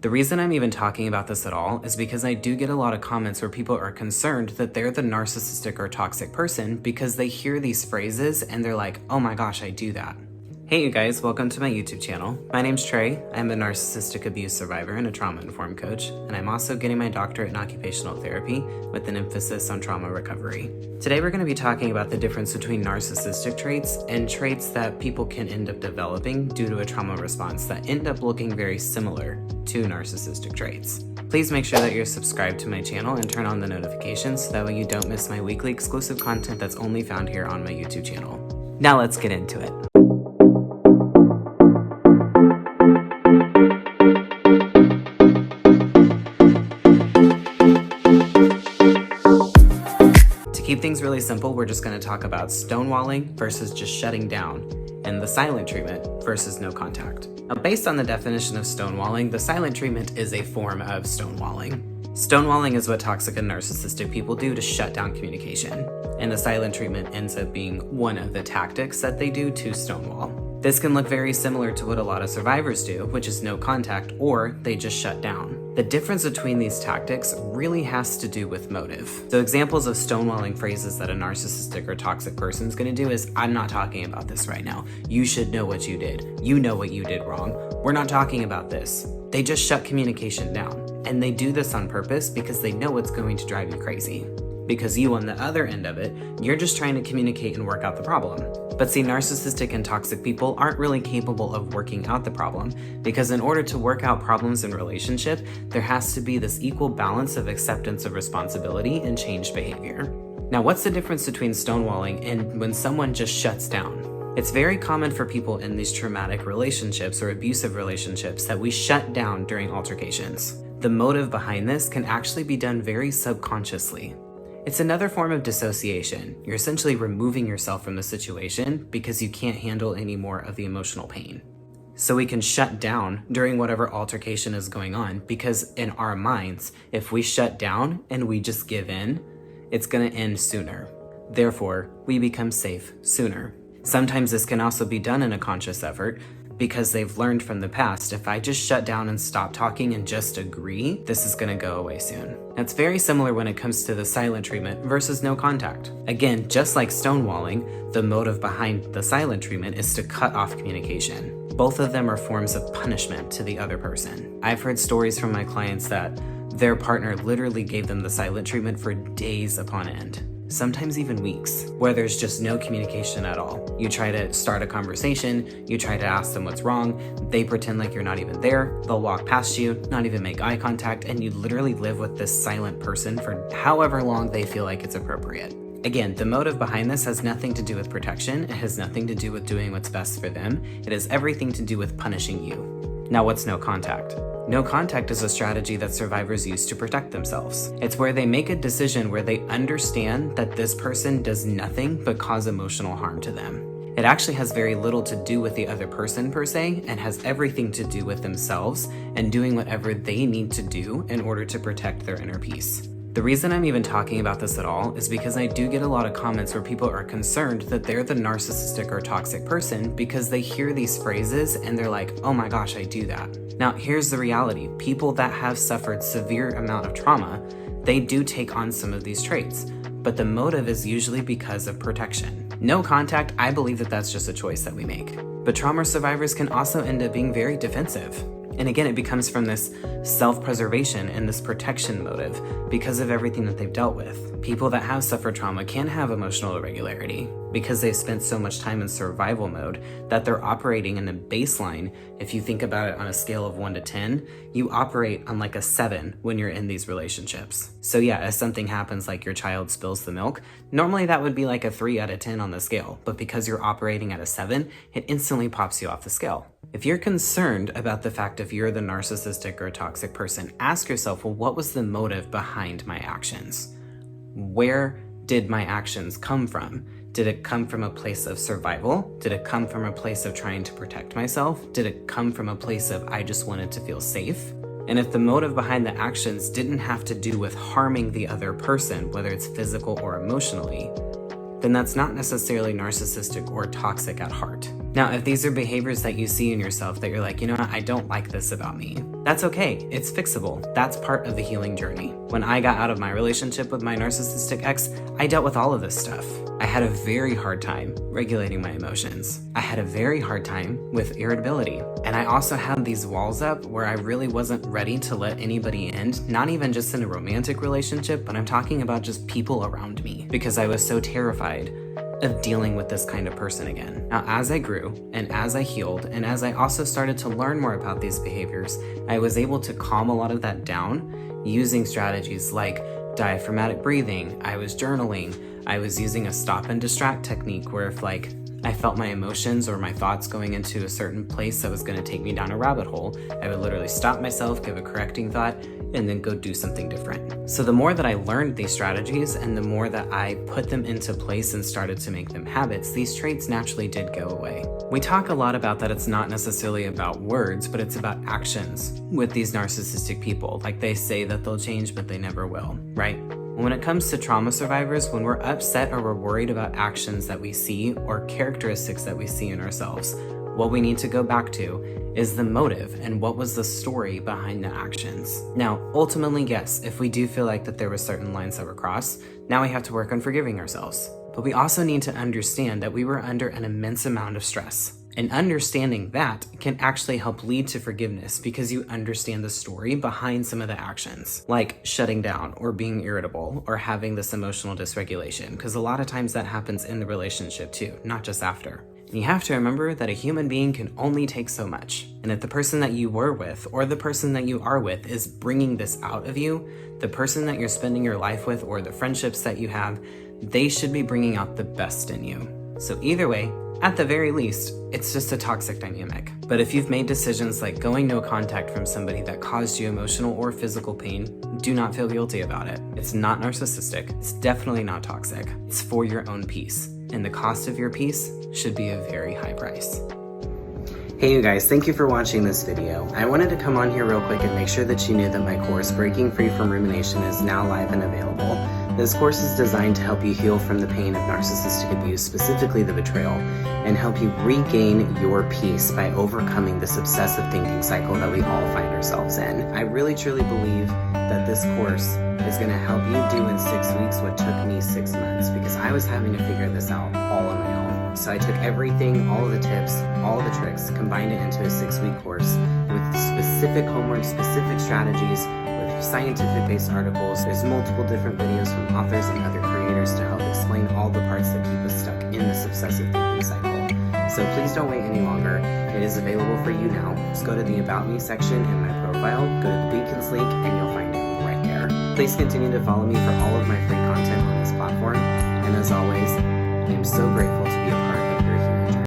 The reason I'm even talking about this at all is because I do get a lot of comments where people are concerned that they're the narcissistic or toxic person because they hear these phrases and they're like, oh my gosh, I do that. Hey you guys, welcome to my YouTube channel. My name's Trey. I'm a narcissistic abuse survivor and a trauma-informed coach, and I'm also getting my doctorate in occupational therapy with an emphasis on trauma recovery. Today we're going to be talking about the difference between narcissistic traits and traits that people can end up developing due to a trauma response that end up looking very similar to narcissistic traits. Please make sure that you're subscribed to my channel and turn on the notifications so that way you don't miss my weekly exclusive content that's only found here on my YouTube channel. Now let's get into it. To keep things really simple, we're just going to talk about stonewalling versus just shutting down, and the silent treatment versus no contact. Now, based on the definition of stonewalling, the silent treatment is a form of stonewalling. Stonewalling is what toxic and narcissistic people do to shut down communication, and the silent treatment ends up being one of the tactics that they do to stonewall. This can look very similar to what a lot of survivors do, which is no contact, or they just shut down. The difference between these tactics really has to do with motive. So examples of stonewalling phrases that a narcissistic or toxic person is going to do is, I'm not talking about this right now. You should know what you did. You know what you did wrong. We're not talking about this. They just shut communication down. And they do this on purpose because they know it's going to drive you crazy. Because you, on the other end of it, you're just trying to communicate and work out the problem. But see, narcissistic and toxic people aren't really capable of working out the problem, because in order to work out problems in relationship, there has to be this equal balance of acceptance of responsibility and changed behavior. Now, what's the difference between stonewalling and when someone just shuts down? It's very common for people in these traumatic relationships or abusive relationships that we shut down during altercations. The motive behind this can actually be done very subconsciously. It's another form of dissociation. You're essentially removing yourself from the situation because you can't handle any more of the emotional pain. So we can shut down during whatever altercation is going on because in our minds, if we shut down and we just give in, it's going to end sooner. Therefore, we become safe sooner. Sometimes this can also be done in a conscious effort because they've learned from the past, if I just shut down and stop talking and just agree, this is gonna go away soon. It's very similar when it comes to the silent treatment versus no contact. Again, just like stonewalling, the motive behind the silent treatment is to cut off communication. Both of them are forms of punishment to the other person. I've heard stories from my clients that their partner literally gave them the silent treatment for days upon end. Sometimes even weeks, where there's just no communication at all. You try to start a conversation, you try to ask them what's wrong, they pretend like you're not even there, they'll walk past you, not even make eye contact, and you literally live with this silent person for however long they feel like it's appropriate. Again, the motive behind this has nothing to do with protection, it has nothing to do with doing what's best for them, it has everything to do with punishing you. Now, what's no contact? No contact is a strategy that survivors use to protect themselves. It's where they make a decision where they understand that this person does nothing but cause emotional harm to them. It actually has very little to do with the other person per se, and has everything to do with themselves and doing whatever they need to do in order to protect their inner peace. The reason I'm even talking about this at all is because I do get a lot of comments where people are concerned that they're the narcissistic or toxic person because they hear these phrases and they're like, oh my gosh, I do that. Now, here's the reality. People that have suffered severe amount of trauma, they do take on some of these traits, but the motive is usually because of protection. No contact, I believe that that's just a choice that we make. But trauma survivors can also end up being very defensive. And again, it becomes from this self-preservation and this protection motive because of everything that they've dealt with. People that have suffered trauma can have emotional irregularity because they've spent so much time in survival mode that they're operating in a baseline. If you think about it on a scale of 1 to 10, you operate on like a 7 when you're in these relationships. So yeah, if something happens like your child spills the milk, normally that would be like a 3 out of 10 on the scale. But because you're operating at a 7, it instantly pops you off the scale. If you're concerned about the fact if you're the narcissistic or toxic person, ask yourself, well, what was the motive behind my actions? Where did my actions come from? Did it come from a place of survival? Did it come from a place of trying to protect myself? Did it come from a place of I just wanted to feel safe? And if the motive behind the actions didn't have to do with harming the other person, whether it's physical or emotionally, then that's not necessarily narcissistic or toxic at heart. Now, if these are behaviors that you see in yourself that you're like, you know what, I don't like this about me, that's okay. It's fixable. That's part of the healing journey. When I got out of my relationship with my narcissistic ex, I dealt with all of this stuff. I had a very hard time regulating my emotions. I had a very hard time with irritability. And I also had these walls up where I really wasn't ready to let anybody in, not even just in a romantic relationship, but I'm talking about just people around me, because I was so terrified of dealing with this kind of person again. Now, as I grew and as I healed and as I also started to learn more about these behaviors, I was able to calm a lot of that down using strategies like diaphragmatic breathing. I was journaling. I was using a stop and distract technique where if I felt my emotions or my thoughts going into a certain place that was going to take me down a rabbit hole, I would literally stop myself, give a correcting thought, and then go do something different. So the more that I learned these strategies and the more that I put them into place and started to make them habits, these traits naturally did go away. We talk a lot about that it's not necessarily about words, but it's about actions with these narcissistic people. Like they say that they'll change, but they never will, right? When it comes to trauma survivors, when we're upset or we're worried about actions that we see or characteristics that we see in ourselves, what we need to go back to is the motive and what was the story behind the actions. Now, ultimately, yes, if we do feel like that there were certain lines that were crossed, now we have to work on forgiving ourselves. But we also need to understand that we were under an immense amount of stress. And understanding that can actually help lead to forgiveness because you understand the story behind some of the actions, like shutting down or being irritable or having this emotional dysregulation, because a lot of times that happens in the relationship too, not just after. And you have to remember that a human being can only take so much. And if the person that you were with or the person that you are with is bringing this out of you, the person that you're spending your life with or the friendships that you have, they should be bringing out the best in you. So either way, at the very least, it's just a toxic dynamic. But if you've made decisions like going no contact from somebody that caused you emotional or physical pain, do not feel guilty about it. It's not narcissistic. It's definitely not toxic. It's for your own peace. And the cost of your peace should be a very high price. Hey you guys, thank you for watching this video. I wanted to come on here real quick and make sure that you knew that my course, Breaking Free from Rumination, is now live and available. This course is designed to help you heal from the pain of narcissistic abuse, specifically the betrayal, and help you regain your peace by overcoming this obsessive thinking cycle that we all find ourselves in. I really truly believe that this course is going to help you do in 6 weeks what took me 6 months, because I was having to figure this out all on my own. So I took everything, all of the tips, all of the tricks, combined it into a 6-week course with specific homework, specific strategies, scientific-based articles. There's multiple different videos from authors and other creators to help explain all the parts that keep us stuck in this obsessive thinking cycle. So please don't wait any longer. It is available for you now. Just go to the About Me section in my profile, go to the Beacons link, and you'll find it right there. Please continue to follow me for all of my free content on this platform. And as always, I am so grateful to be a part